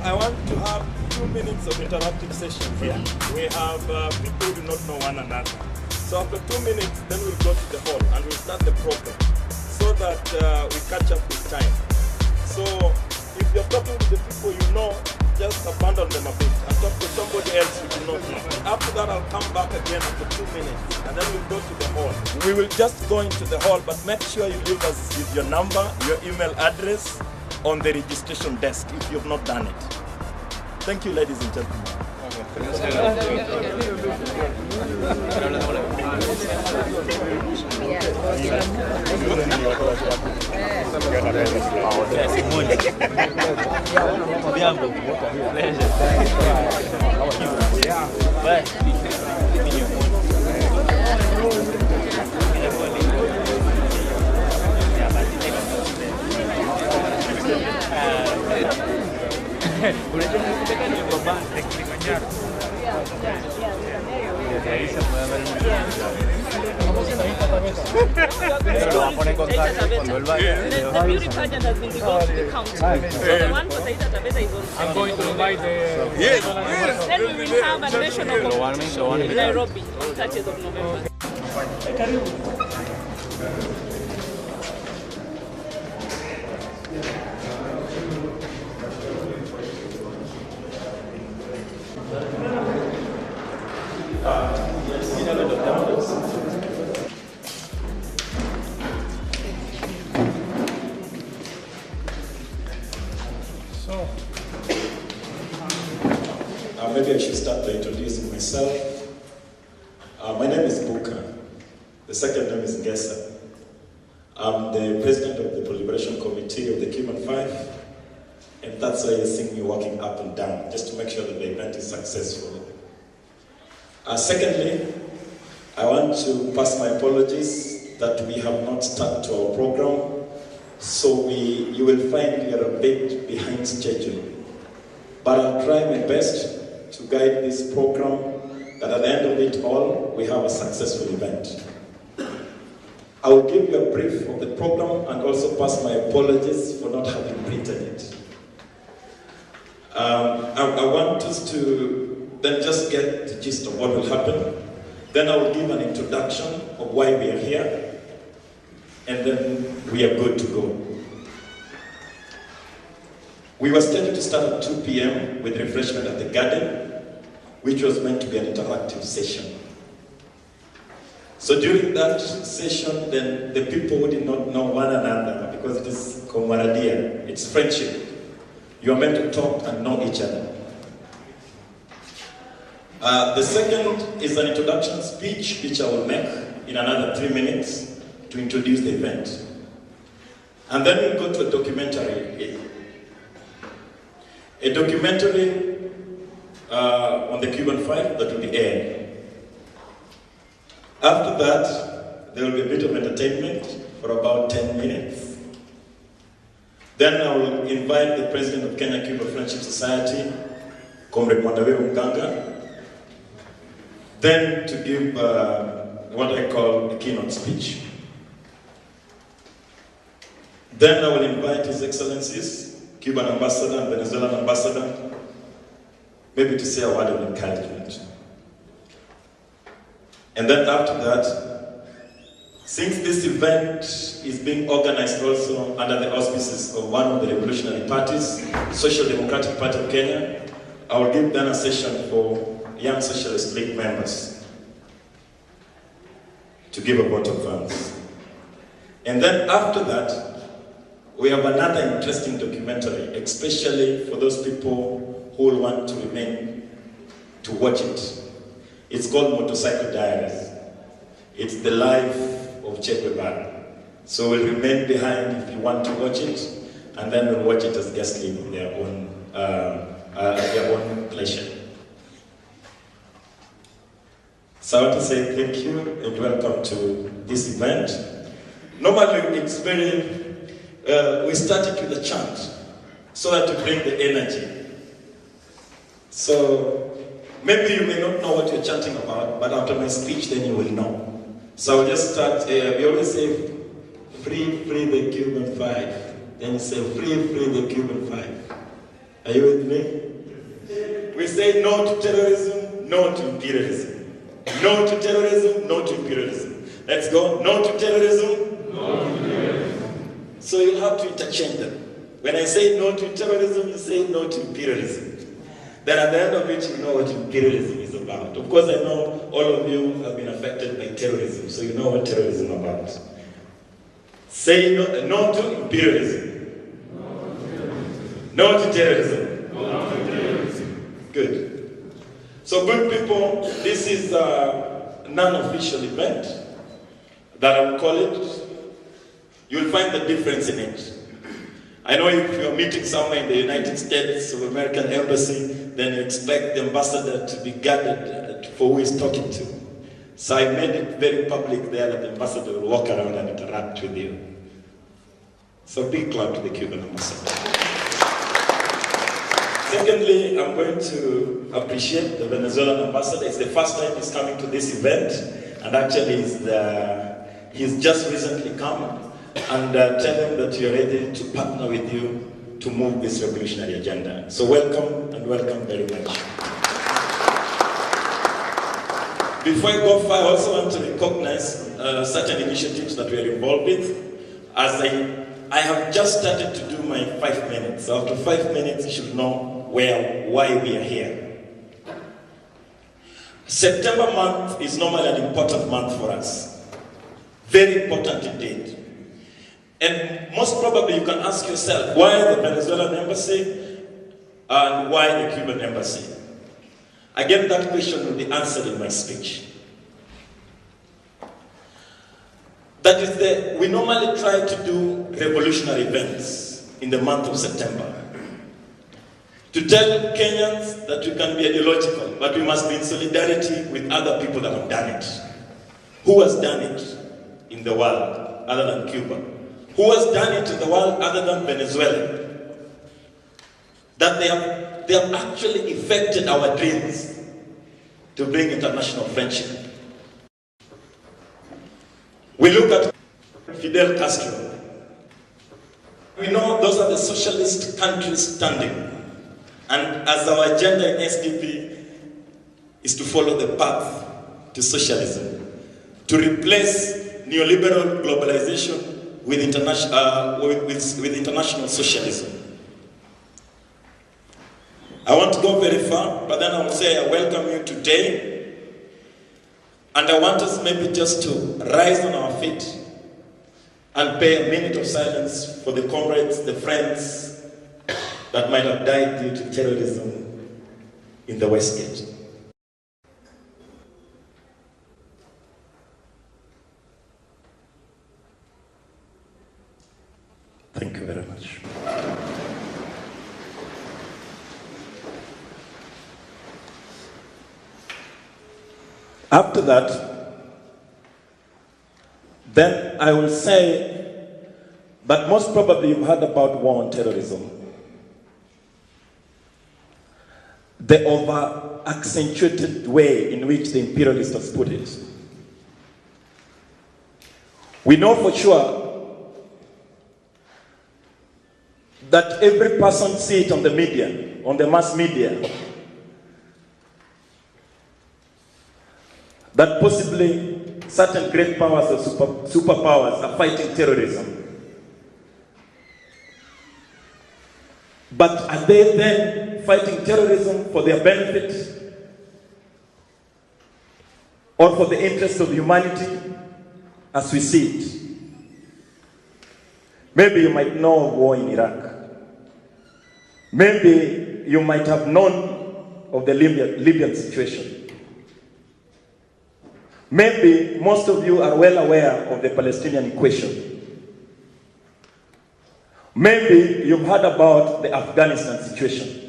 I want to have 2 minutes of interactive session here. We have people who do not know one another. So after 2 minutes, then we'll go to the hall and we'll start the program so that we catch up with time. So if you're talking to the people you know, just abandon them a bit and talk to somebody else you do not know. After that, I'll come back again after 2 minutes and then we'll go to the hall. We will just go into the hall, but make sure you leave us with your number, your email address on the registration desk if you've not done it. Thank you, ladies and gentlemen. Lo va a poner en contacto cuando él vaya. The beauty pageant has been devoted to the county. So the one for Taita Taveta is on. I'm going to invite the... Yes. Then we will have a national in Nairobi on 30th of November. Maybe I should start by introducing myself. My name is Buka. The second name is Ngesa. I'm the president of the Proliferation Committee of the Cuban 5, and that's why you're seeing me walking up and down, just to make sure that the event is successful. Secondly, I want to pass my apologies that we have not stuck to our program, so you will find we are a bit behind schedule. But I'll try my best to guide this program, that at the end of it all, we have a successful event. I will give you a brief of the program and also pass my apologies for not having printed it. I want us to then just get the gist of what will happen. Then I will give an introduction of why we are here, and then we are good to go. We were scheduled to start at 2 p.m. with refreshment at the garden, which was meant to be an interactive session. So during that session, then the people who did not know one another, because it is camaraderie, it's friendship. You are meant to talk and know each other. The second is an introduction speech, which I will make in another 3 minutes to introduce the event. And then we'll go to a documentary. A documentary on the Cuban 5 that will be aired. After that, there will be a bit of entertainment for about 10 minutes. Then I will invite the president of Kenya-Cuba Friendship Society, Comrade Mwandawe Mganga, then to give what I call a keynote speech. Then I will invite His Excellencies, Cuban ambassador and Venezuelan ambassador, maybe to say a word of encouragement. And then after that, since this event is being organized also under the auspices of one of the revolutionary parties, Social Democratic Party of Kenya, I will give then a session for Young Socialist League members. to give a vote of thanks. And then after that, we have another interesting documentary, especially for those people who will want to remain to watch it. It's called Motorcycle Diaries. It's the life of Che Guevara. So we'll remain behind if you want to watch it, and then we'll watch it as guest leave in their own pleasure. So I want to say thank you and welcome to this event. Normally it's very, we started with a chant so that to bring the energy. So maybe you may not know what you're chanting about, but after my speech then you will know. So I'll just start, we always say, free the Cuban five. Then you say, free the Cuban five. Are you with me? We say no to terrorism, no to imperialism. No to terrorism, no to imperialism. Let's go, no to terrorism, no to imperialism. So you have to interchange them. When I say no to terrorism, you say no to imperialism. Then at the end of it, you know what imperialism is about. Of course, I know all of you have been affected by terrorism, so you know what terrorism is about. Say no to imperialism. No to terrorism. No to terrorism. Good. So good people, this is a non-official event that I will call it. You'll find the difference in it. I know if you're meeting somewhere in the United States of American Embassy, then you expect the ambassador to be gathered for who he's talking to. So I made it very public there that the ambassador will walk around and interact with you. So big clap to the Cuban ambassador. Secondly, I'm going to appreciate the Venezuelan ambassador. It's the first time he's coming to this event, and actually he's just recently come. And tell him that you're ready to partner with you to move this revolutionary agenda. So welcome, and welcome very much. Before I go far, I also want to recognize certain initiatives that we are involved with. As I have just started to do my 5 minutes. So after 5 minutes, you should know why we are here. September month is normally an important month for us. Very important indeed. And most probably you can ask yourself, why the Venezuelan embassy and why the Cuban embassy? Again, that question will be answered in my speech. That is, we normally try to do revolutionary events in the month of September. To tell Kenyans that we can be ideological, but we must be in solidarity with other people that have done it. Who has done it in the world other than Cuba? Who has done it in the world other than Venezuela? That they have actually effected our dreams to bring international friendship. We look at Fidel Castro. We know those are the socialist countries standing. And as our agenda in SDP is to follow the path to socialism, to replace neoliberal globalization with international socialism. I want to go very far, but then I will say I welcome you today. And I want us maybe just to rise on our feet and pay a minute of silence for the comrades, the friends that might have died due to terrorism in the Westgate. Thank you very much. After that, then I will say that most probably you've heard about war on terrorism. The over-accentuated way in which the imperialist has put it. We know for sure that every person sees it on the media, on the mass media, that possibly certain great powers or superpowers are fighting terrorism. But are they then fighting terrorism for their benefit or for the interest of humanity as we see it. Maybe you might know of war in Iraq. Maybe you might have known of the Libyan situation. Maybe most of you are well aware of the Palestinian question. Maybe you've heard about the Afghanistan situation.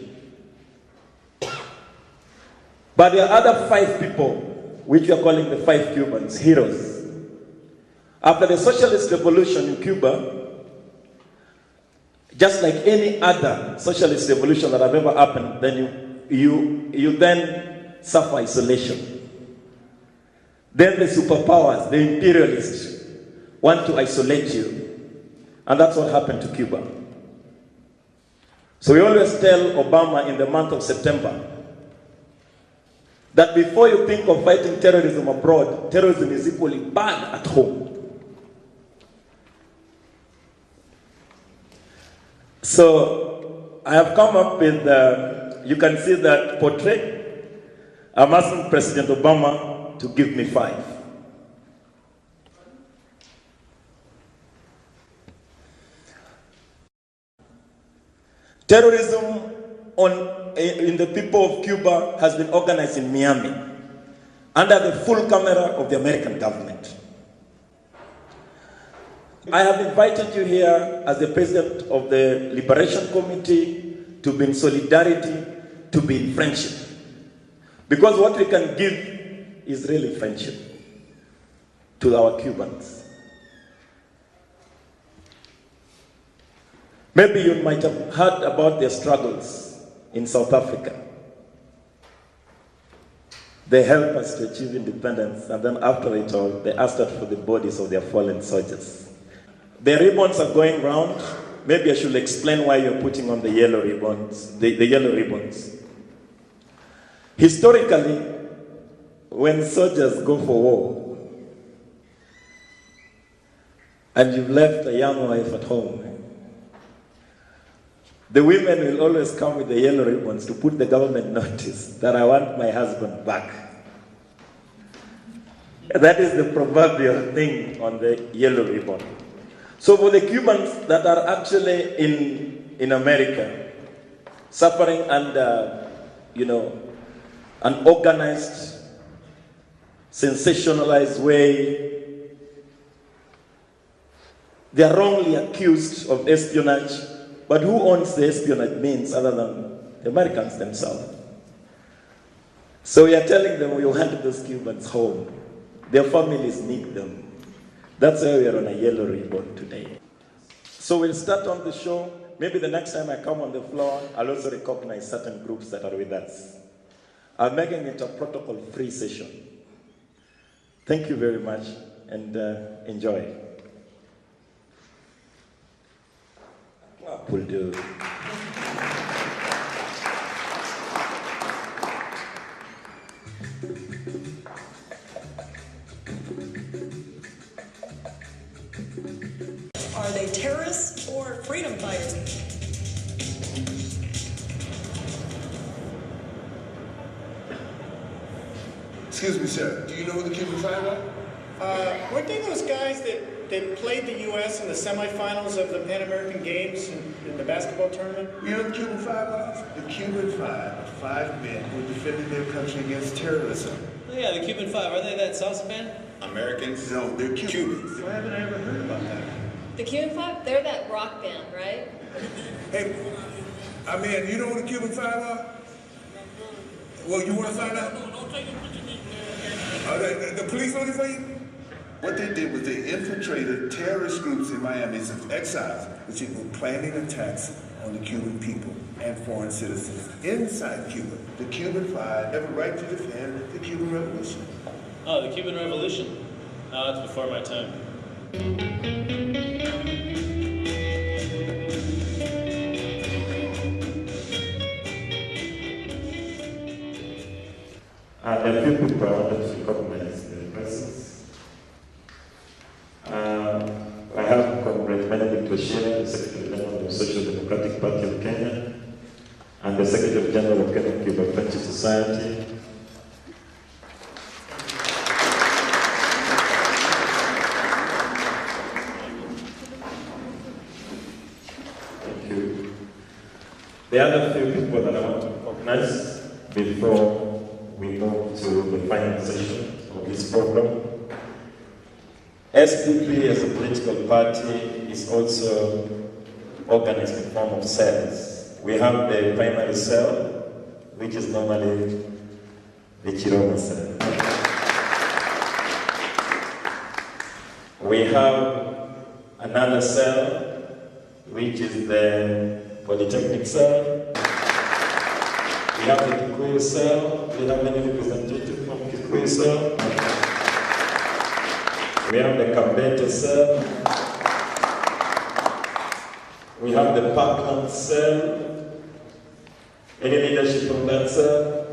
But there are other 5 people, which we are calling the 5 Cubans, heroes. After the socialist revolution in Cuba, just like any other socialist revolution that have ever happened, then you then suffer isolation. Then the superpowers, the imperialists, want to isolate you. And that's what happened to Cuba. So we always tell Obama in the month of September that before you think of fighting terrorism abroad, terrorism is equally bad at home. So I have come up with, you can see that portrait. I'm asking President Obama to give me 5. Terrorism in the people of Cuba has been organized in Miami under the full camera of the American government. I have invited you here as the president of the Liberation Committee to be in solidarity, to be in friendship. Because what we can give is really friendship to our Cubans. Maybe you might have heard about their struggles in South Africa. They helped us to achieve independence, and then after it all, they asked us for the bodies of their fallen soldiers. The ribbons are going round. Maybe I should explain why you're putting on the yellow ribbons, the yellow ribbons. Historically, when soldiers go for war, and you've left a young wife at home, the women will always come with the yellow ribbons to put the government notice that I want my husband back. That is the proverbial thing on the yellow ribbon. So for the Cubans that are actually in America, suffering under, an organized, sensationalized way, they are wrongly accused of espionage. But who owns the espionage means other than the Americans themselves? So we are telling them we want those Cubans home. Their families need them. That's why we are on a yellow ribbon today. So we'll start on the show. Maybe the next time I come on the floor, I'll also recognize certain groups that are with us. I'm making it a protocol-free session. Thank you very much, and enjoy. Will do. Are they terrorists or freedom fighters? Excuse me, sir. Do you know who the Cuban Five are? Weren't they those guys that played the U.S. in the semifinals of the Pan American Games in the basketball tournament? You know what the Cuban Five are? The Cuban Five are 5 men who defended their country against terrorism. Oh yeah, the Cuban Five. Are they that salsa band? Americans? No, they're Cubans. Why haven't I ever heard about that? The Cuban Five? They're that rock band, right? Hey, I mean, you know who the Cuban Five are? Well, you want to find out? Are the police looking for you? What they did was they infiltrated terrorist groups in Miami as exiles, which include planning attacks on the Cuban people and foreign citizens inside Cuba. The Cuban Five have a right to defend the Cuban Revolution. Oh, the Cuban Revolution. Oh, that's before my time. And a few people I wanted to recognize their presence. I have Comrade Benedict Oshia, the Secretary General of the Social Democratic Party of Kenya, and the Secretary General of Kenya-Cuba Friendship Society. There are other few people that I want to recognize before we move to the final session of this program. SDP as a political party is also organized in form of cells. We have the primary cell, which is normally the Chiroma cell. We have another cell, which is the Polytechnic cell. We have the Kikuyu cell. We have many representatives from Kikuyu cell. We have the Kabete cell. We have the Parkland cell. Any leadership from that cell?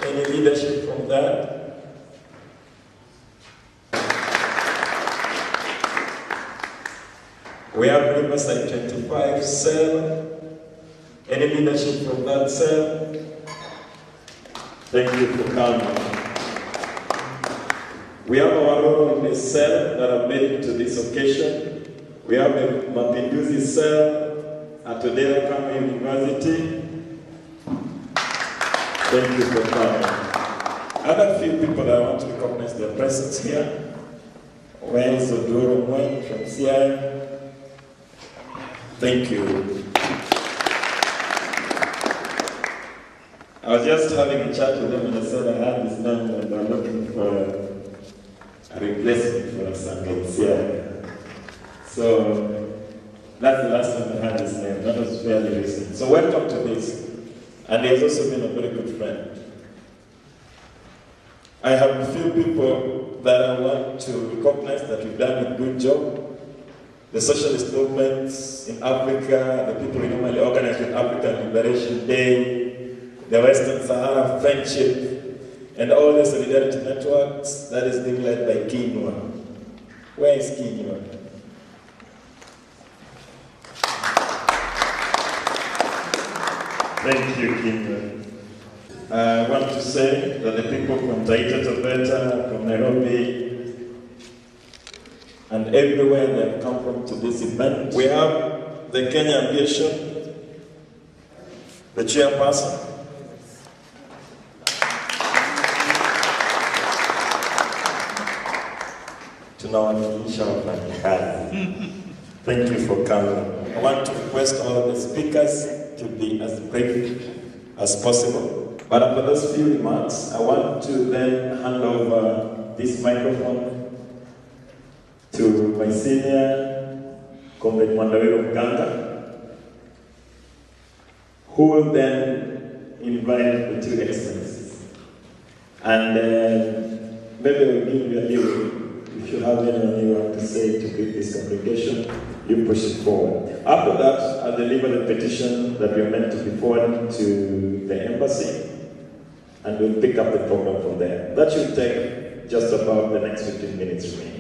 Any leadership from that? We have Riverside 25 cell. Any leadership from that cell? Thank you for coming. We have our role in this cell that have made it to this occasion. We have the Mapinduzi cell at Odera Kama University. Thank you for coming. Other few people that I want to recognize their presence here. Where is Odoro Mwen from CI? Thank you. I was just having a chat with them and I said I had this number and I'm looking for a replacement for Sangha. So that's the last time I had his name. That was fairly recent. So welcome to this. And he has also been a very good friend. I have a few people that I want to recognize that we've done a good job. The socialist movements in Africa, the people we normally organize with African Liberation Day, the Western Sahara Friendship, and all the solidarity networks that is being led by Kinwa. Where is Kinwa? Thank you, Kinwa. I want to say that the people from Taita Taveta, from Nairobi, and everywhere they have come from to this event. We have the Kenya Aviation, the chairperson. Tunawakilisha wafanyakazi. Thank you for coming. I want to request all the speakers to be as brief as possible. But after those few remarks, I want to then hand over this microphone to my senior, Comrade Mandawiro Mganga, who will then invite the two excellencies. And maybe we'll give you a little, if you have anything you want to say to greet this congregation, you push it forward. After that, I'll deliver the petition that we are meant to be forwarded to the embassy, and we'll pick up the program from there. That should take just about the next 15 minutes for me.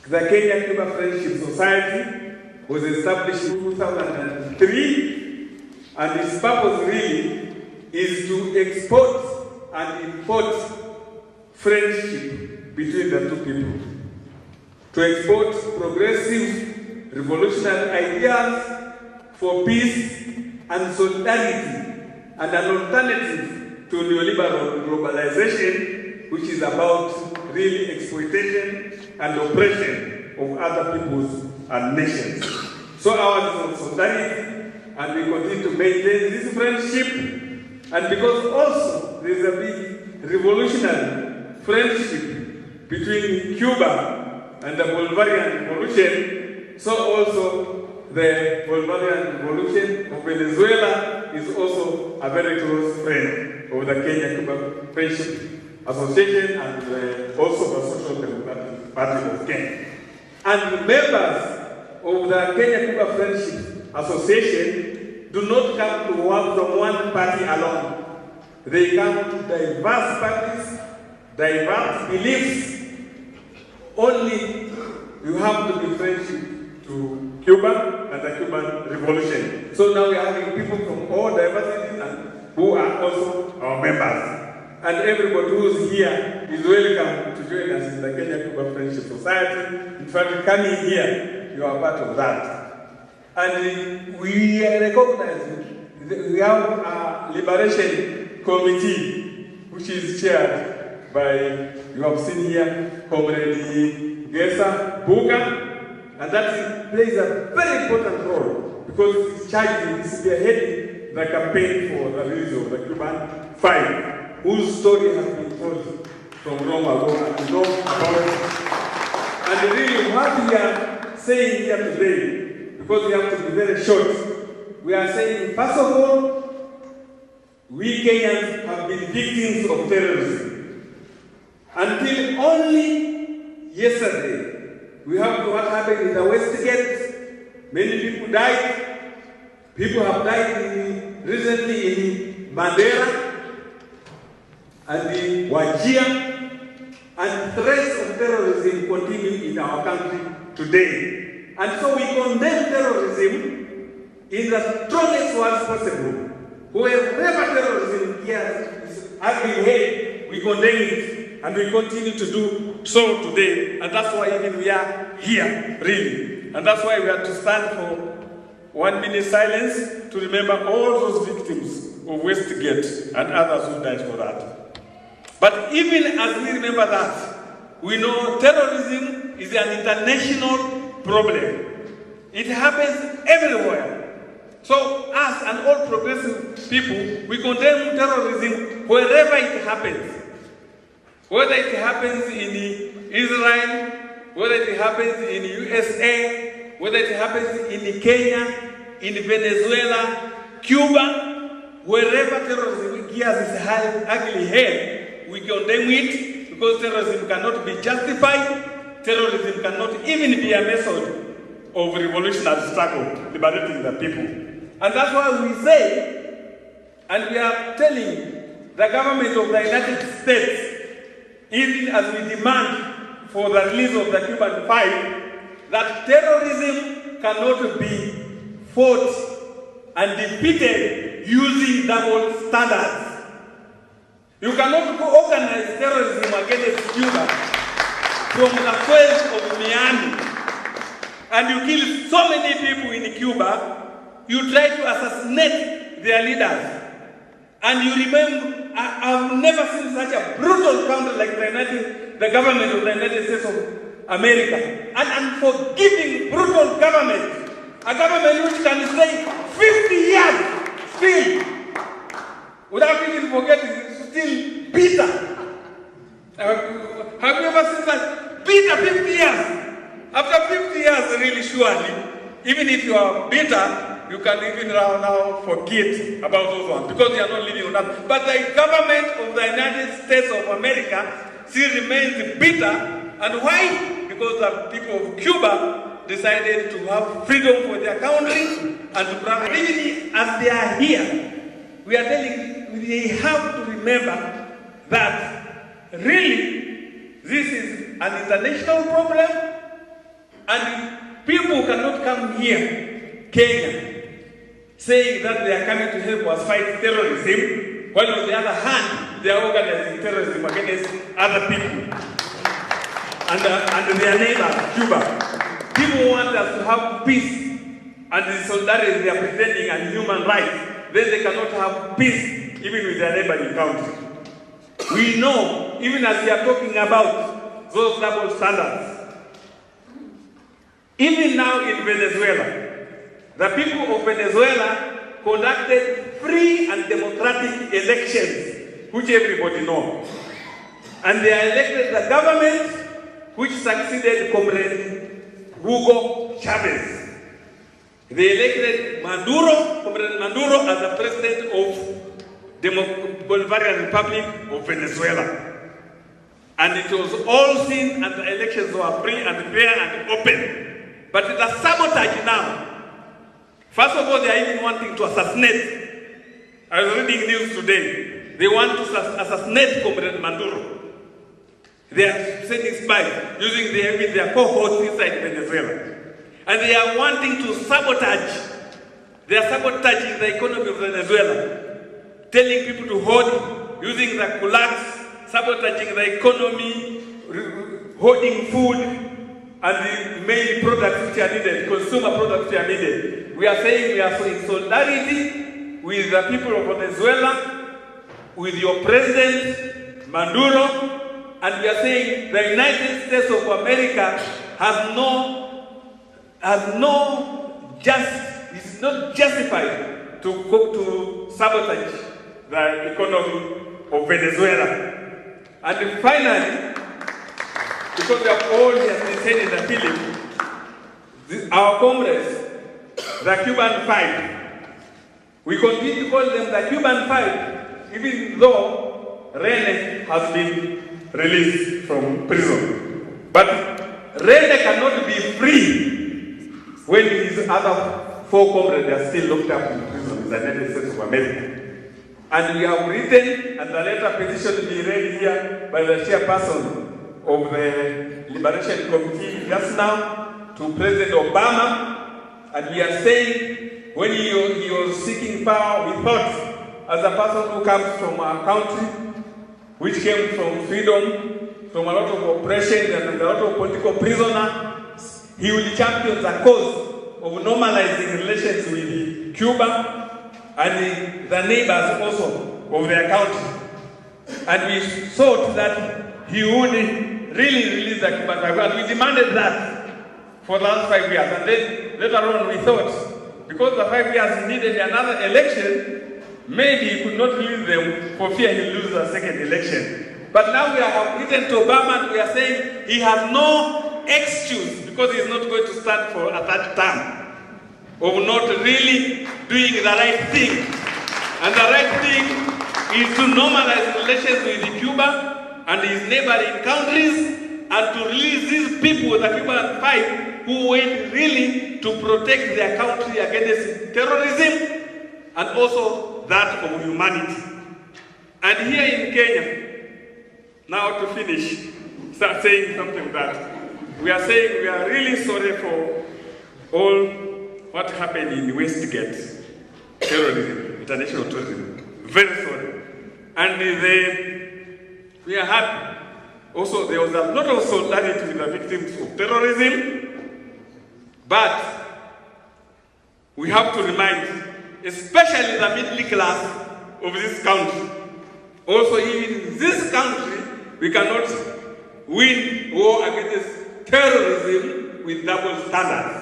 The Kenya-Cuba Friendship Society was established in 2003, and its purpose really is to export and import friendship between the two people. To export progressive, revolutionary ideas for peace and solidarity, and an alternative to neoliberal globalization, which is about really exploitation and oppression of other peoples and nations. So ours is on solidarity, and we continue to maintain this friendship. And because also there is a big revolutionary friendship between Cuba and the Bolivarian Revolution, so also the Bolivarian Revolution of Venezuela is also a very close friend of the Kenya-Cuba Friendship Association and also the Social Democratic Party of Kenya. And members of the Kenya-Cuba Friendship Association do not come to work from one party alone. They come to diverse parties, diverse beliefs. Only you have to be friendship to Cuba and the Cuban Revolution. So now we are having people from all diversities and who are also our members. And everybody who is here is welcome to join us in the Kenya-Cuba Friendship Society. In fact, coming here, you are part of that. And we recognize we have a liberation committee which is chaired by, you have seen here, Comrade Ngesa, and that plays a very important role because it's charged with spearheading the campaign for the release of the Cuban 5, whose story has been told from Rome ago, and we know about it. And really what we are saying here today, because we have to be very short, we are saying, first of all, we Kenyans have been victims of terrorism. Until only yesterday, we have what happened in the West Gate. Many people died. People have died recently in Mandera and in Wajir, and threats of terrorism continue in our country today. And so we condemn terrorism in the strongest words possible. Wherever terrorism is having head, we condemn it, and we continue to do so today. And that's why even we are here, really. And that's why we have to stand for 1 minute silence to remember all those victims of Westgate and others who died for that. But even as we remember that, we know terrorism is an international problem. It happens everywhere. So us and all progressive people, we condemn terrorism wherever it happens. Whether it happens in Israel, whether it happens in USA, whether it happens in Kenya, in Venezuela, Cuba, wherever terrorism gears its ugly head, we condemn it because terrorism cannot be justified. Terrorism cannot even be a method of revolutionary struggle, liberating the people. And that's why we say, and we are telling the government of the United States, even as we demand for the release of the Cuban 5, that terrorism cannot be fought and defeated using double standards. You cannot organize terrorism against Cuba from the soil of Miami, and you kill so many people in Cuba. You try to assassinate their leaders. And you remember, I've never seen such a brutal country like the government of the United States of America. An unforgiving, brutal government. A government which can stay 50 years still, without even forgetting, still bitter. Have you ever seen that? Bitter 50 years. After 50 years, really, surely, even if you are bitter, you can even now forget about those ones because you are not living on that. But the government of the United States of America still remains bitter. And why? Because the people of Cuba decided to have freedom for their country and to practice. Even as they are here, we are telling they have to remember that really this is an international problem, and people cannot come here, Kenya, saying that they are coming to help us fight terrorism, while on the other hand, they are organizing terrorism against other people and their neighbors, Cuba. People want us to have peace, and the solidarity they are pretending and human rights, then they cannot have peace even with their neighboring country. We know, even as we are talking about those double standards, even now in Venezuela, the people of Venezuela conducted free and democratic elections, which everybody knows. And they elected the government which succeeded Comrade Hugo Chavez. They elected Comrade Maduro, as the president of the Bolivarian Republic of Venezuela. And it was all seen, and the elections were free and fair and open. But the sabotage now, first of all, they are even wanting to assassinate. I was reading news today. They want to assassinate Comrade Maduro. They are sending spies, using their cohorts inside Venezuela. And they are wanting to sabotage. They are sabotaging the economy of Venezuela, telling people to hoard, using the kulaks, sabotaging the economy, hoarding food. and the main products which are needed, consumer products which are needed. We are saying we are in solidarity with the people of Venezuela, with your president, Maduro, and we are saying the United States of America is not justified to sabotage the economy of Venezuela. And finally, because we have all been said in the film, our comrades, the Cuban Five, we continue to call them the Cuban Five, even though Rene has been released from prison. But Rene cannot be free when his other four comrades are still locked up in prison in the United States of America. And we have written, and the letter petition will be read here by the chairperson of the Liberation Committee just now to President Obama, and we are saying when he was seeking power, we thought as a person who comes from our country, which came from freedom, from a lot of oppression and a lot of political prisoners, he will champion the cause of normalizing relations with Cuba and the neighbors also of their country. And we thought that he would really release the Cuban Five, and we demanded that for the last 5 years. And then later on we thought, because the 5 years needed another election, maybe he could not release them for fear he'll lose the second election. But now we have written to Obama and we are saying he has no excuse, because he is not going to stand for a third term, of not really doing the right thing. And the right thing is to normalize relations with Cuba and his neighboring countries, and to release these people, the Cuban Five, who went really to protect their country against terrorism and also that of humanity. And here in Kenya, now to finish, start saying something that we are saying we are really sorry for all what happened in Westgate, terrorism, international terrorism. Very sorry. And we are happy. Also, there was a lot of solidarity with the victims of terrorism, but we have to remind, especially the middle class of this country. Also, in this country, we cannot win war against terrorism with double standards.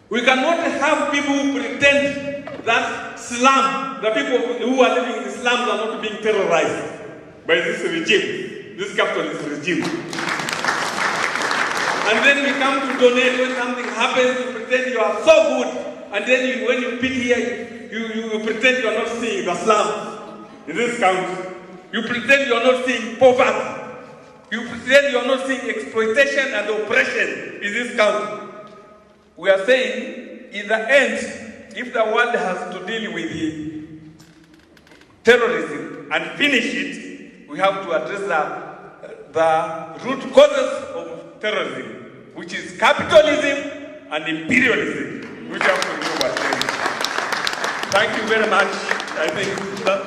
We cannot have people who pretend that slum, the people who are living in slums are not being terrorized by this regime, this capitalist regime. And then we come to donate when something happens, you pretend you are so good, and then when you pick here, you pretend you are not seeing the slums in this country. You pretend you are not seeing poverty. You pretend you are not seeing exploitation and oppression in this country. We are saying, in the end, if the world has to deal with terrorism and finish it, we have to address the root causes of terrorism, which is capitalism and imperialism, which have to remove. Thank you very much. I think that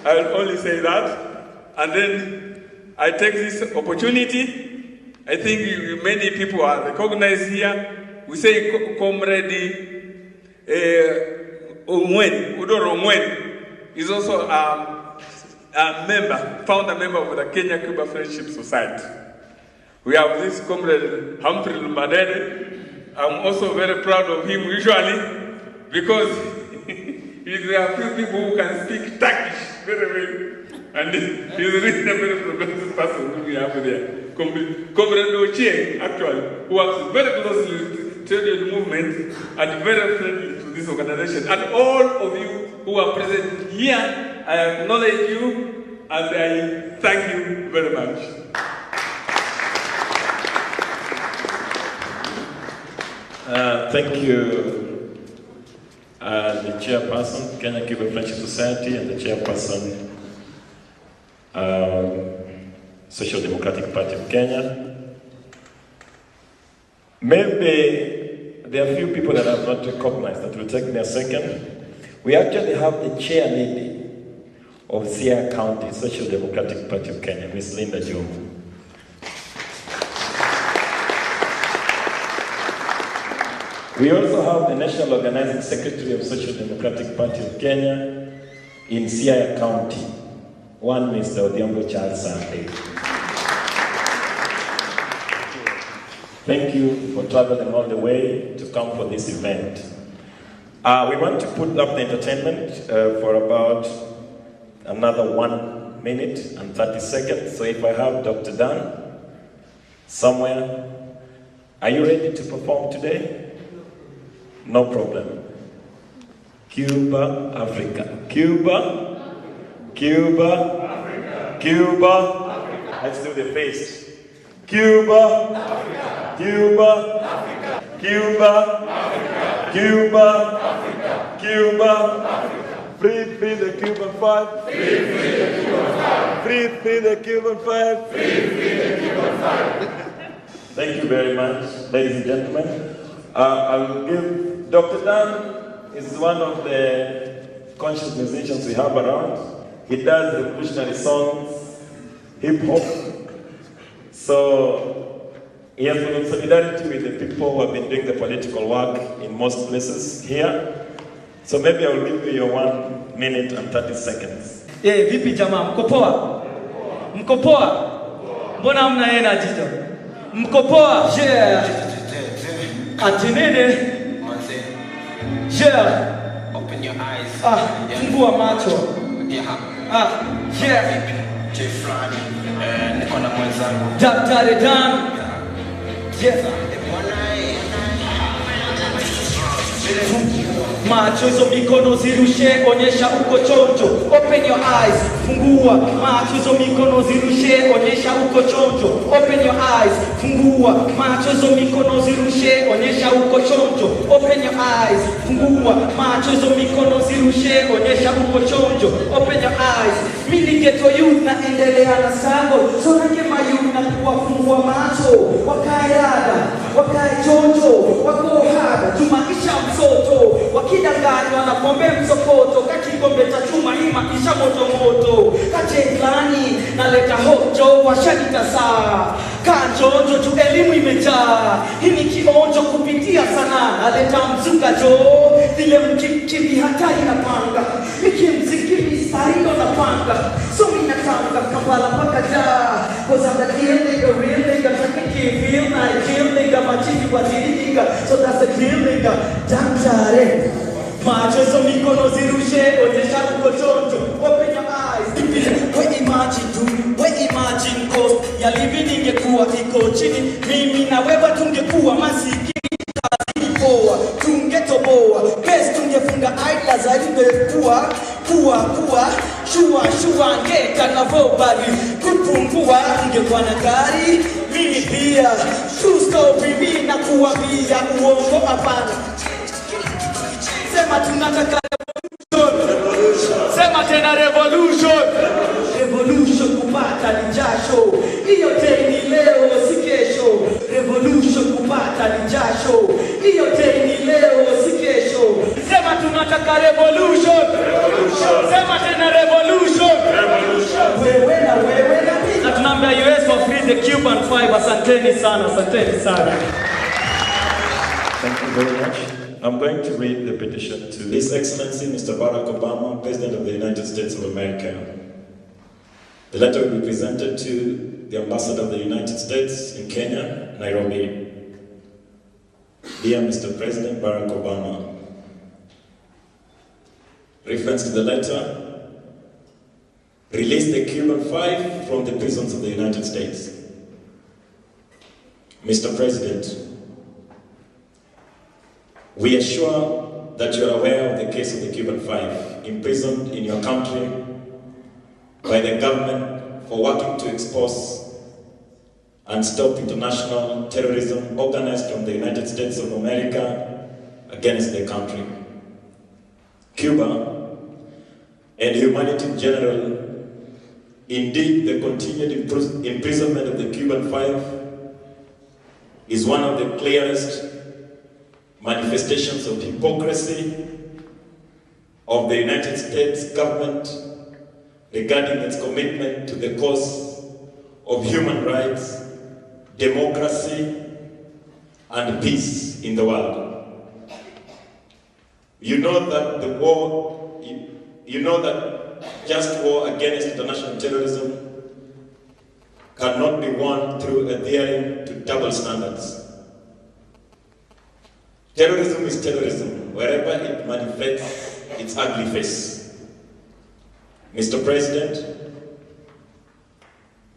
I will only say that. And then I take this opportunity. I think many people are recognized here. We say Comrade Omole is also a member, founder member of the Kenya-Cuba Friendship Society. We have this Comrade Humphrey Lumbadede. I'm also very proud of him usually, because there are few people who can speak Turkish very well, and he's really a very progressive person who we have there. Comrade Ochie, actually, who works very closely with trade union movement and very friendly to this organization. And all of you who are present here, I acknowledge you and I thank you very much. Thank you, the chairperson, Kenya-Cuba Friendship Society, and the chairperson, Social Democratic Party of Kenya. Maybe there are a few people that I have not recognized. That will take me a second. We actually have the chair lady of Siaya County, Social Democratic Party of Kenya, Ms. Linda Jomo. We also have the National Organizing Secretary of Social Democratic Party of Kenya in Siaya County, one Mr. Odhiambo Charles Sande. Thank you for traveling all the way to come for this event. We want to put up the entertainment for about another 1 minute and 30 seconds. So if I have Dr. Dan somewhere, are you ready to perform today? No problem. Cuba, Africa. Cuba, Cuba, Africa. Cuba, Africa. Let's do the face. Cuba, Africa. Cuba, Africa. Cuba, Africa. Cuba, Africa. Cuba, Africa. Breathe the Cuban fire. Breathe the Cuban fire. Breathe the Cuban fire. Breathe the Cuban fire. Thank you very much, ladies and gentlemen. I will give Dr. Dan is one of the conscious musicians we have around. He does revolutionary songs, hip hop. So he has been in solidarity with the people who have been doing the political work in most places here. So maybe I will give you your 1 minute and 30 seconds. Vipi jamaa, mko poa? Mko poa? Mbona mna energy jo? Mko poa? Yeah. Atinene. Yeah. Open your eyes. Fungua macho. Yeah. Yeah. J-Fly. Niko na mwenzangu. Daktari Dan. Yeah. Macho hizo mikono zirushe, onyesha uko chonjo. Open your eyes, fungua. Macho hizo mikono zirushe, onyesha uko chonjo. Open your eyes, fungua. Macho hizo mikono zirushe, onyesha uko chonjo. Open your eyes, fungua. Macho hizo mikono zirushe, onyesha uko chonjo. Open your eyes. Mimi geto youth na endelea na sango. So nakema youth na kuwafungua macho. Wakae rada, wakae chonjo, wako hada. Tumaisha msoto. Wakidanganywa na pombe msokoto, kakikombe cha chuma hii maisha moto moto. Kajenglani na leta hojo washanita saa. Kanjonjo tu elimu imejaa. Hii ni kionjo kupitia sana. Naleta mzuka jo. Vile mkibi hatari na panga. Mikimziki mistariyo na panga. So minatanga Kampala paka jaa. Cause I'm the real nigga. Takiki feel na kill nigga. Machifi waziri nigga. So that's the real nigga. Daktari. Macho hizo mikono zirushe, onyesha uko chonjo. Open your eyes. We imagine cost ya living ingekuwa iko chini. Mimi na wewe tungekuwa masikini. Kazi poa, tungetoboa. Best tungefunga idla zaidi ngekuwa. Shua ngeka na vobali. Kupungua ingekuwa na gari. Mimi pia. True story mimi na kuambia uongo hapana. Sema tunataka revolution. Sema tena revolution. Revolution kupata ni jasho. Hiyo teni leo si kesho. Revolution kupata ni jasho. Hiyo teni leo si kesho. Sema tunataka revolution. Sema tena revolution. Wewe na mimi. Na tunaambia US for free the Cuban fiber. Asanteni sana. Thank you very much. I'm going to read the petition to His Excellency Mr. Barack Obama, President of the United States of America. The letter will be presented to the Ambassador of the United States in Kenya, Nairobi. Dear Mr. President Barack Obama, reference to the letter, release the Cuban 5 from the prisons of the United States. Mr. President, we are sure that you are aware of the case of the Cuban 5, imprisoned in your country by the government for working to expose and stop international terrorism organized from the United States of America against the country. Cuba and humanity in general, indeed the continued imprisonment of the Cuban 5 is one of the clearest manifestations of hypocrisy of the United States government regarding its commitment to the cause of human rights, democracy, and peace in the world. You know that the war, you know that just war against international terrorism cannot be won through adhering to double standards. Terrorism is terrorism, wherever it manifests its ugly face. Mr. President,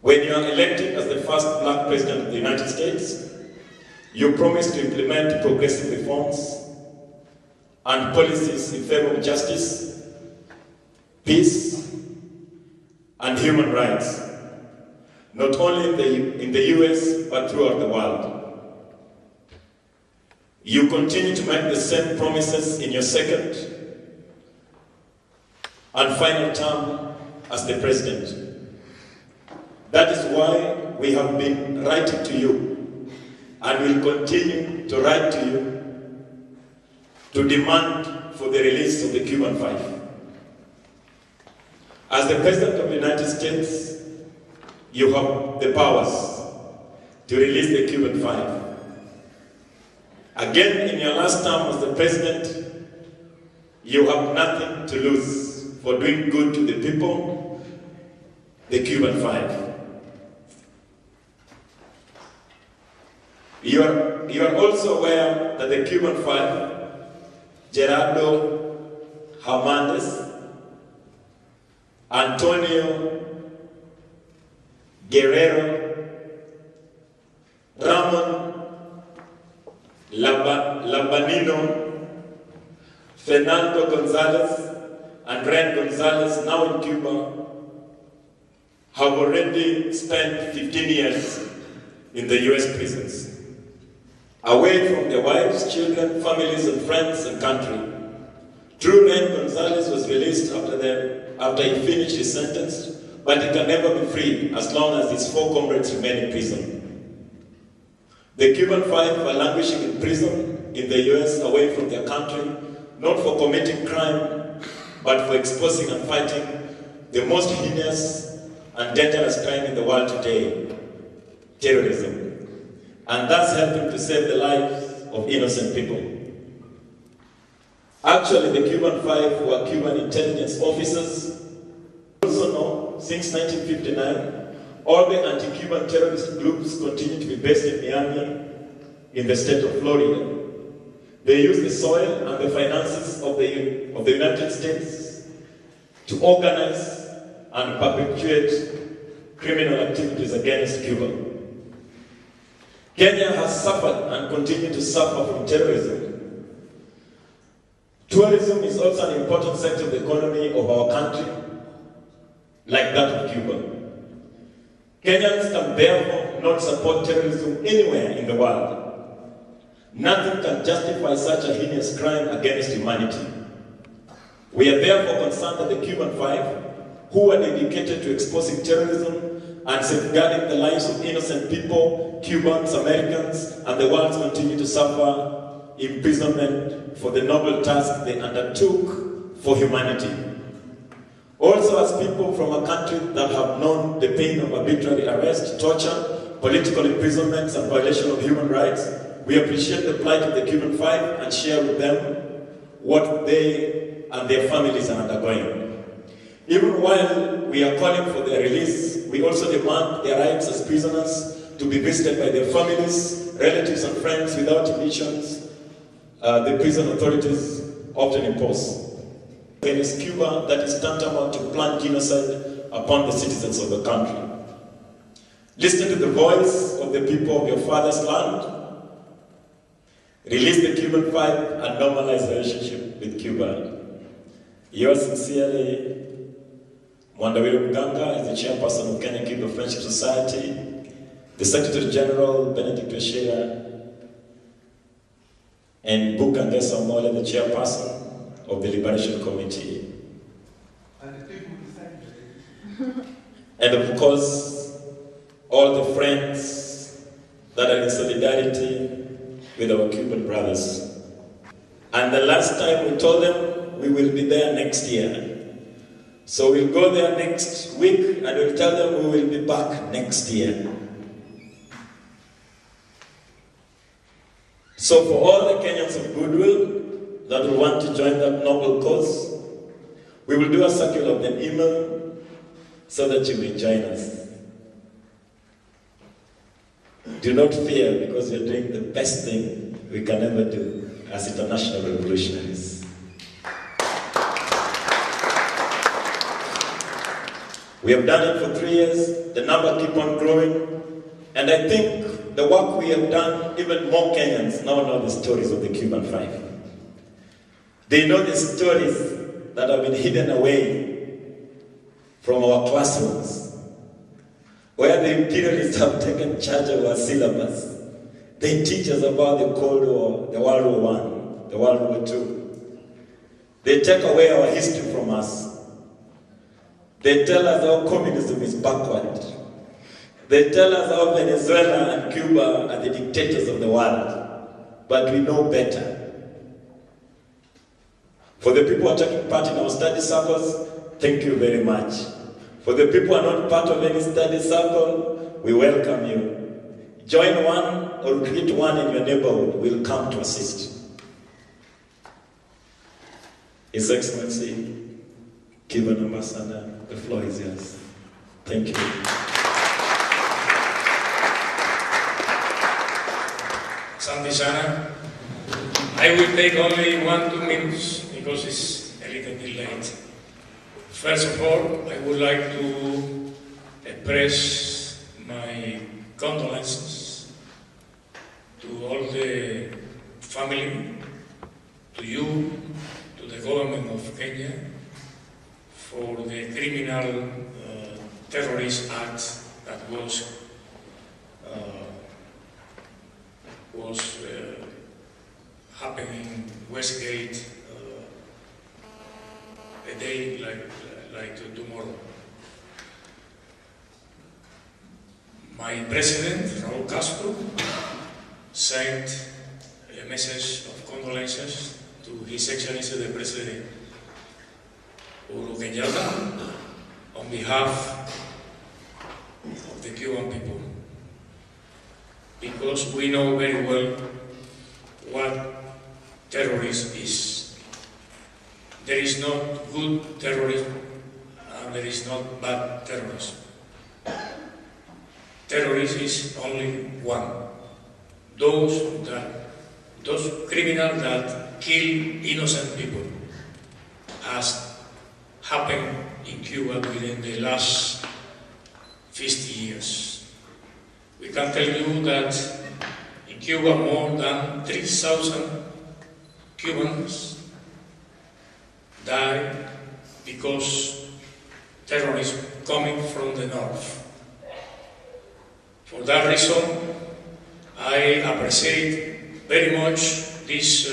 when you are elected as the first black president of the United States, you promised to implement progressive reforms and policies in favor of justice, peace, and human rights, not only in the US, but throughout the world. You continue to make the same promises in your second and final term as the president. That is why we have been writing to you and will continue to write to you to demand for the release of the Cuban 5. As the President of the United States, you have the powers to release the Cuban 5. Again, in your last term as the President, you have nothing to lose for doing good to the people, the Cuban 5. You are also aware that the Cuban 5, Gerardo Hernandez, Antonio Guerrero, Ramon Labanino, Fernando Gonzalez, and Ren Gonzalez, now in Cuba, have already spent 15 years in the US prisons, away from their wives, children, families, and friends and country. True, Ren Gonzalez was released after he finished his sentence, but he can never be free as long as his 4 comrades remain in prison. The Cuban 5 are languishing in prison in the US, away from their country, not for committing crime, but for exposing and fighting the most heinous and dangerous crime in the world today, terrorism, and thus helping to save the lives of innocent people. Actually, the Cuban 5 were Cuban intelligence officers. Also know, since 1959, all the anti-Cuban terrorist groups continue to be based in Miami, in the state of Florida. They use the soil and the finances of the United States to organize and perpetuate criminal activities against Cuba. Kenya has suffered and continues to suffer from terrorism. Tourism is also an important sector of the economy of our country, like that of Cuba. Kenyans can therefore not support terrorism anywhere in the world. Nothing can justify such a heinous crime against humanity. We are therefore concerned that the Cuban 5, who are dedicated to exposing terrorism and safeguarding the lives of innocent people, Cubans, Americans, and the world, continue to suffer imprisonment for the noble task they undertook for humanity. Also, as people from a country that have known the pain of arbitrary arrest, torture, political imprisonments, and violation of human rights, we appreciate the plight of the Cuban 5 and share with them what they and their families are undergoing. Even while we are calling for their release, we also demand their rights as prisoners to be visited by their families, relatives, and friends without conditions the prison authorities often impose. Against Cuba that is tantamount to planned genocide upon the citizens of the country. Listen to the voice of the people of your father's land. Release the Cuban 5 and normalize the relationship with Cuba. Yours sincerely, Mwandawiro Mganga is the chairperson of Kenya-Cuba Friendship Society, the Secretary General, Benedict Weshera, and Ngesa Omole, the chairperson of the Liberation Committee. And of course, all the friends that are in solidarity with our Cuban brothers. And the last time we told them we will be there next year. So we'll go there next week and we'll tell them we will be back next year. So for all the Kenyans of goodwill, that will want to join that noble cause, we will do a circle of the email so that you may join us. Do not fear, because you're doing the best thing we can ever do as international revolutionaries. We have done it for 3 years, the number keep on growing, and I think the work we have done, even more Kenyans now know the stories of the Cuban 5. They know the stories that have been hidden away from our classrooms, where the imperialists have taken charge of our syllabus. They teach us about the Cold War, the World War I, the World War II. They take away our history from us. They tell us how communism is backward. They tell us how Venezuela and Cuba are the dictators of the world. But we know better. For the people who are taking part in our study circles, thank you very much. For the people who are not part of any study circle, we welcome you. Join one or create one in your neighborhood. We'll come to assist. His Excellency, Cuban Ambassador, the floor is yours. Thank you. Santi Sana, I will take only 1-2 minutes because it's a little bit late. First of all, I would like to express my condolences to all the family, to you, to the government of Kenya, for the criminal terrorist act that was happening in Westgate a day like tomorrow. My president, Raul Castro, sent a message of condolences to His Excellency the President Uhuru Kenyatta on behalf of the Cuban people, because we know very well what terrorism is. There is not good terrorism and there is not bad terrorism. Terrorism is only one. Those criminals that kill innocent people, as happened in Cuba within the last 50 years. We can tell you that in Cuba more than 3,000 Cubans died because terrorism coming from the north. For that reason, I appreciate very much this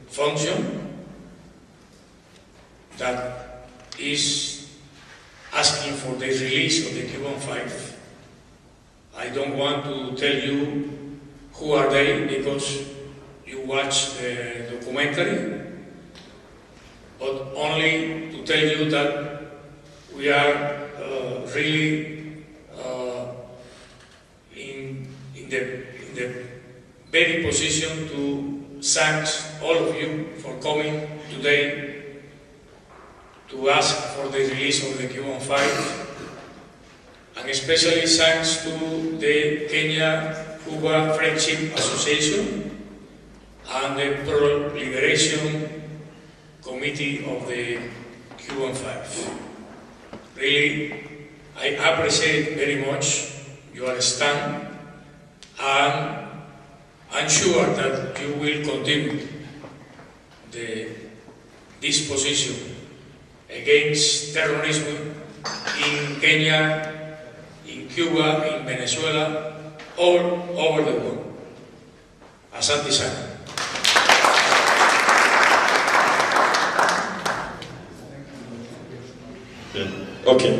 function that is asking for the release of the Cuban 5. I don't want to tell you who are they because you watch the documentary, but only to tell you that we are really in the very position to thank all of you for coming today to ask for the release of the Cuban 5, and especially thanks to the Kenya-Cuba Friendship Association and the Pro-Liberation Committee of the Cuban 5. Really, I appreciate very much your stand, and I'm sure that you will continue this position against terrorism in Kenya, in Cuba, in Venezuela, all over the world. Asante sana. Okay.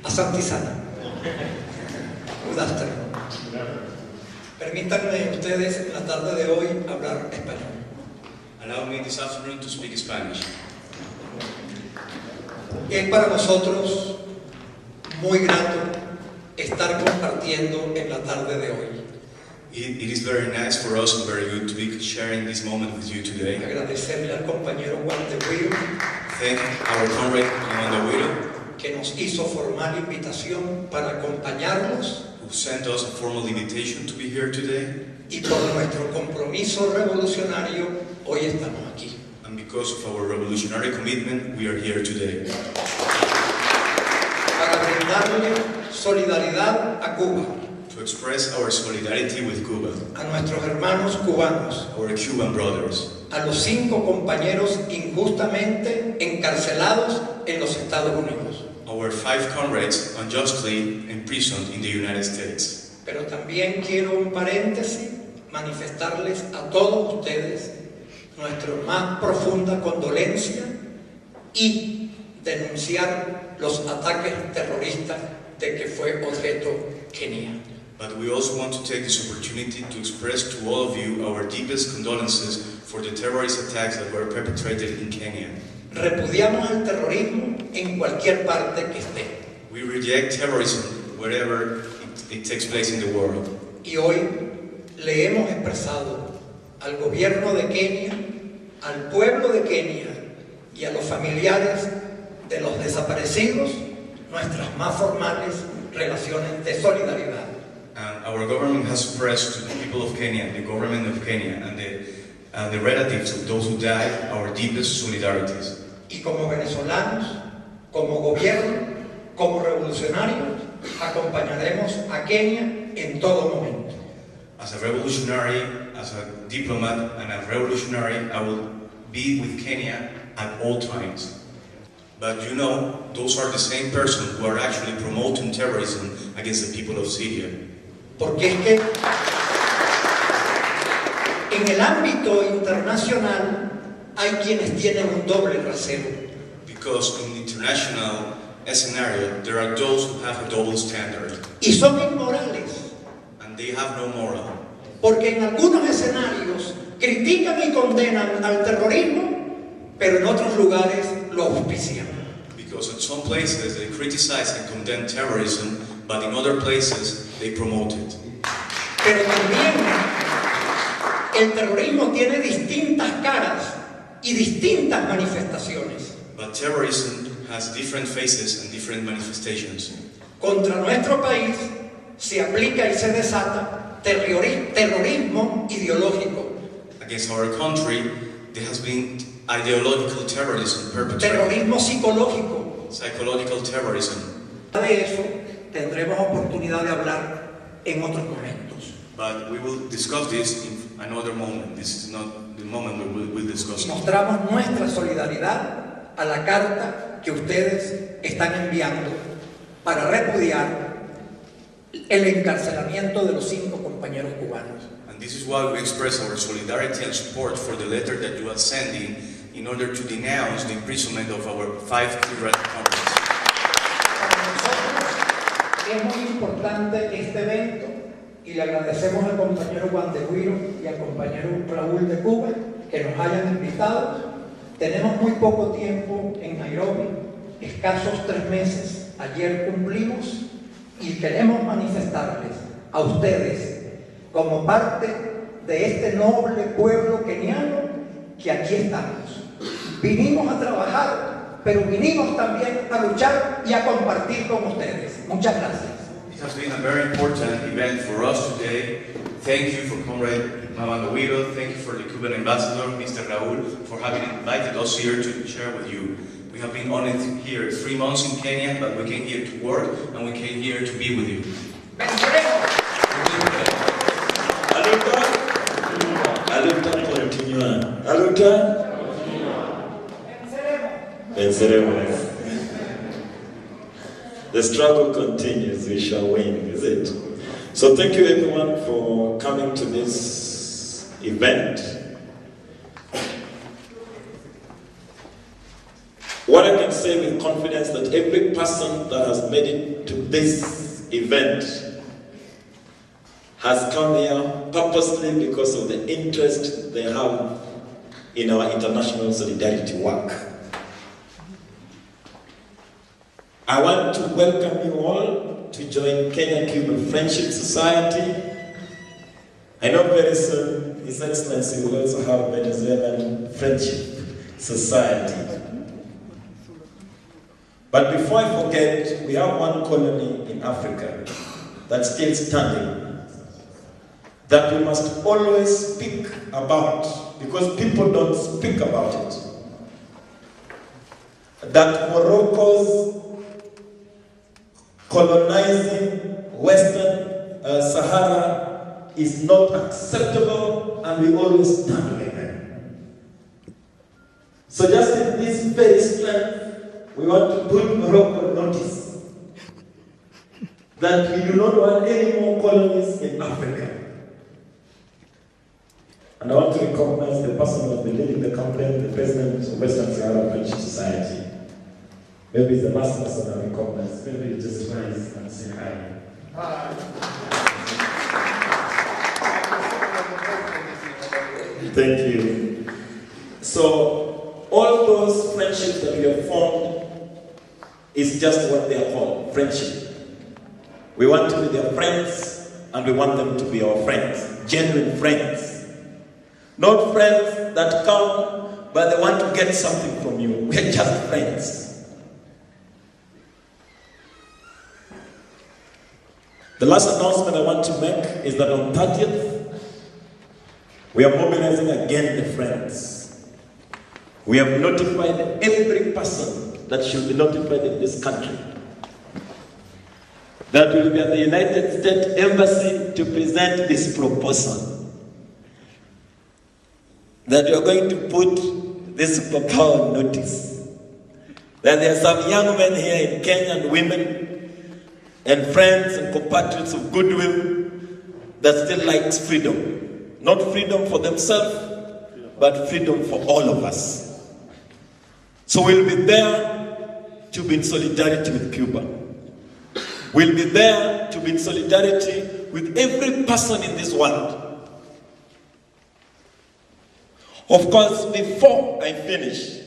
Asante sana. Good afternoon. Permítanme ustedes en la tarde de hoy hablar español. Allow me this afternoon to speak Spanish. Es para nosotros muy grato estar compartiendo en la tarde de hoy It is very nice for us and very good to be sharing this moment with you today. Agradecerle al compañero Juan de Guiro Thank our comrade Juan de Guiro, que nos hizo formal invitación para acompañarnos who sent us a formal invitation to be here today. y por nuestro compromiso revolucionario hoy estamos aquí. And because of our revolutionary commitment, we are here today. Para brindarle solidaridad a Cuba, To express our solidarity with Cuba, a nuestros hermanos cubanos, our Cuban brothers, a los 5 compañeros injustamente encarcelados en los Estados Unidos. our 5 comrades unjustly imprisoned in the United States. Pero también quiero un paréntesis, manifestarles a todos ustedes nuestra más profunda condolencia y denunciar los ataques terroristas de que fue objeto Kenia. But we also want to take this opportunity to express to all of you our deepest condolences for the terrorist attacks that were perpetrated in Kenya. Repudiamos el terrorismo en cualquier parte que esté. We reject terrorism wherever it takes place in the world. Y hoy le hemos expresado al gobierno de Kenia, al pueblo de Kenia y a los familiares de los desaparecidos nuestras más formales relaciones de solidaridad. And our government has expressed to the people of Kenya, the government of Kenya, and the relatives of those who died, our deepest solidarities. Y como venezolanos, como gobierno, como revolucionarios, acompañaremos a Kenia en todo momento. As a revolutionary, as a diplomat, and a revolutionary, I will be with Kenya at all times. But you know, those are the same persons who are actually promoting terrorism against the people of Syria. Porque es que en el ámbito internacional hay quienes tienen un doble rasero. Because in the international scenario, there are those who have a double standard. Y son inmorales. And they have no moral. Porque en algunos escenarios critican y condenan al terrorismo, pero en otros lugares lo auspician. Because in some places they criticize and condemn terrorism, but in other places they promote it. Pero también el terrorismo tiene distintas caras y distintas manifestaciones. But terrorism has different faces and different manifestations. Contra nuestro país se aplica y se desata terrorismo ideológico. Against our country, there has been ideological terrorism perpetrated. Terrorismo psicológico. Psychological terrorism. De eso tendremos oportunidad de hablar en otros momentos. But we will discuss this in another moment. This is not the moment we will discuss it. Mostramos nuestra solidaridad a la carta que ustedes están enviando para repudiar el encarcelamiento de los 5 compañeros cubanos. And this is why we express our solidarity and support for the letter that you are sending in order to denounce the imprisonment of our 5 Cuban comrades. Para nosotros es muy importante este evento y le agradecemos al compañero Juan de Guiro y al compañero Raúl de Cuba que nos hayan invitado. Tenemos muy poco tiempo en Nairobi, escasos 3 meses. Ayer cumplimos y queremos manifestarles a ustedes como parte de este noble pueblo keniano que aquí estamos. Vinimos a trabajar, pero vinimos también a luchar y a compartir con ustedes. Muchas gracias. It has been a very important event for us today. Thank you for Comrade Mamandoiro. Thank you for the Cuban ambassador, Mr. Raúl, for having invited us here to share with you. We have been on it here 3 months in Kenya, but we came here to work and we came here to be with you. Aluta continua. Aluta. Venceremos. The struggle continues. We shall win, is it? So thank you everyone for coming to this event. What I can say with confidence that every person that has made it to this event has come here purposely because of the interest they have in our international solidarity work. I want to welcome you all to join Kenya-Cuban Friendship Society I know very soon His Excellency will also have Venezuelan Friendship Society. But before I forget, we have one colony in Africa that's still standing that we must always speak about, because people don't speak about it. That Morocco's colonizing Western Sahara is not acceptable, and we always stand with them. So just in this very strength, we want to put Morocco on notice that we do not want any more colonies in Africa. And I want to recognize the person who has been leading the campaign, the president of Western Sahara Friendship Society. Maybe it's the last person I recognize. Maybe you just rise and say hi. Hi. Thank you. So, all those friendships that we have formed is just what they are called, friendship. We want to be their friends, and we want them to be our friends, genuine friends. Not friends that come, but they want to get something from you. We're just friends. The last announcement I want to make is that on 30th, we are mobilizing again the friends. We have notified every person that should be notified in this country that will be at the United States Embassy to present this proposal. That we are going to put this superpower on notice. That there are some young men here in Kenya and women and friends and compatriots of goodwill that still likes freedom. Not freedom for themselves, but freedom for all of us. So we'll be there to be in solidarity with Cuba. We'll be there to be in solidarity with every person in this world. Of course, before I finish,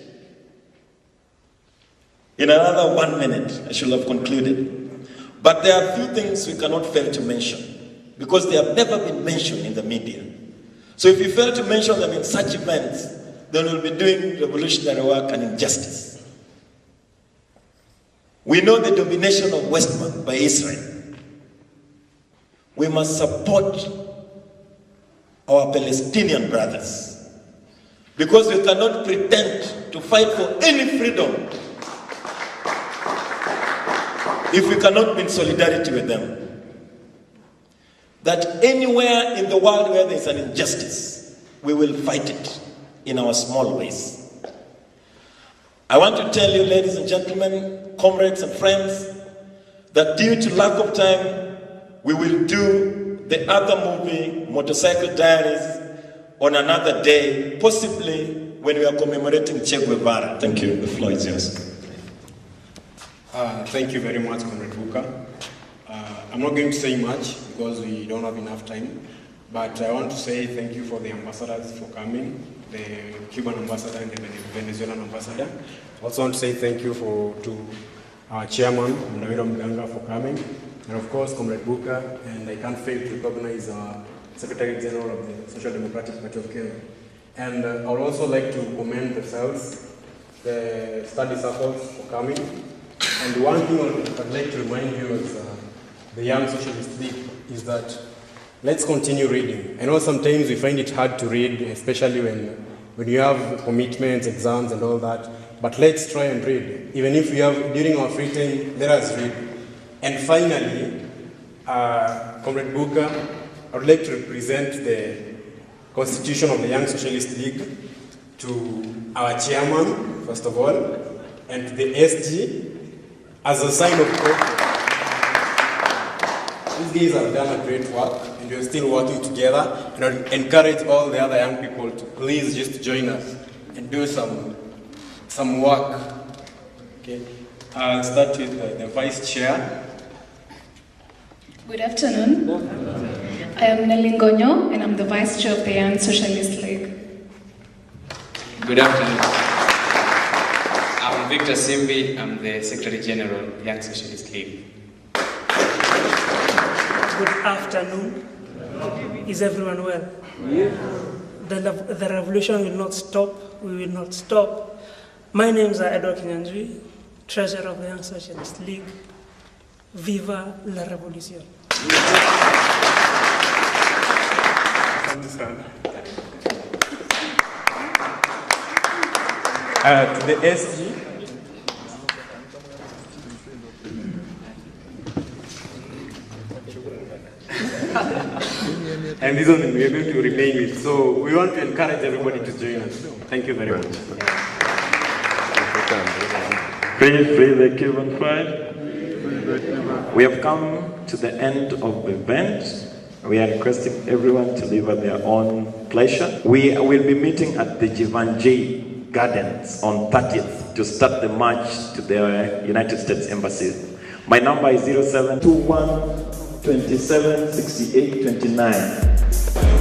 in another 1 minute, I should have concluded. But there are a few things we cannot fail to mention, because they have never been mentioned in the media. So if you fail to mention them in such events, then we'll be doing revolutionary work and injustice. We know the domination of West Bank by Israel. We must support our Palestinian brothers, because we cannot pretend to fight for any freedom if we cannot be in solidarity with them. That anywhere in the world where there is an injustice, we will fight it in our small ways. I want to tell you, ladies and gentlemen, comrades and friends, that due to lack of time, we will do the other movie, Motorcycle Diaries, on another day, possibly when we are commemorating Che Guevara. Thank you. The floor is yours. Thank you very much, Comrade Buka. I'm not going to say much because we don't have enough time, but I want to say thank you for the ambassadors for coming, the Cuban ambassador and the Venezuelan ambassador. I also want to say thank you to our chairman, Mnawira Mganga, for coming, and of course, Comrade Buka, and I can't fail to recognize our Secretary General of the Social Democratic Party of Kenya. And I would also like to commend the cells, the study circles for coming. And one thing I'd like to remind you as the Young Socialist League is that let's continue reading. I know sometimes we find it hard to read, especially when you have commitments, exams and all that, but let's try and read. Even if we have, during our free time, let us read. And finally, Comrade Buka, I would like to represent the Constitution of the Young Socialist League to our chairman, first of all, and to the SG, as a sign of progress. These guys have done a great work, and we're still working together, and I encourage all the other young people to please just join us and do some work. Okay. I'll start with the Vice Chair. Good afternoon. I am Nelly Ngonyo, and I'm the Vice Chair of the Young Socialist League. Good afternoon. I'm Victor Simbi. I'm the Secretary General Young Socialist League. Good afternoon. Is everyone well? Yeah. The revolution will not stop. We will not stop. My name is Edward Kinyanjui, Treasurer of the Young Socialist League. Viva la Revolution. To the SG. And this one we are going to remain with. So we want to encourage everybody to join us. Thank you very much. Free the Cuban flag. We have come to the end of the event. We are requesting everyone to leave at their own pleasure. We will be meeting at the Jivanji Gardens on 30th to start the march to the United States Embassy. My number is 0721 27 68 29.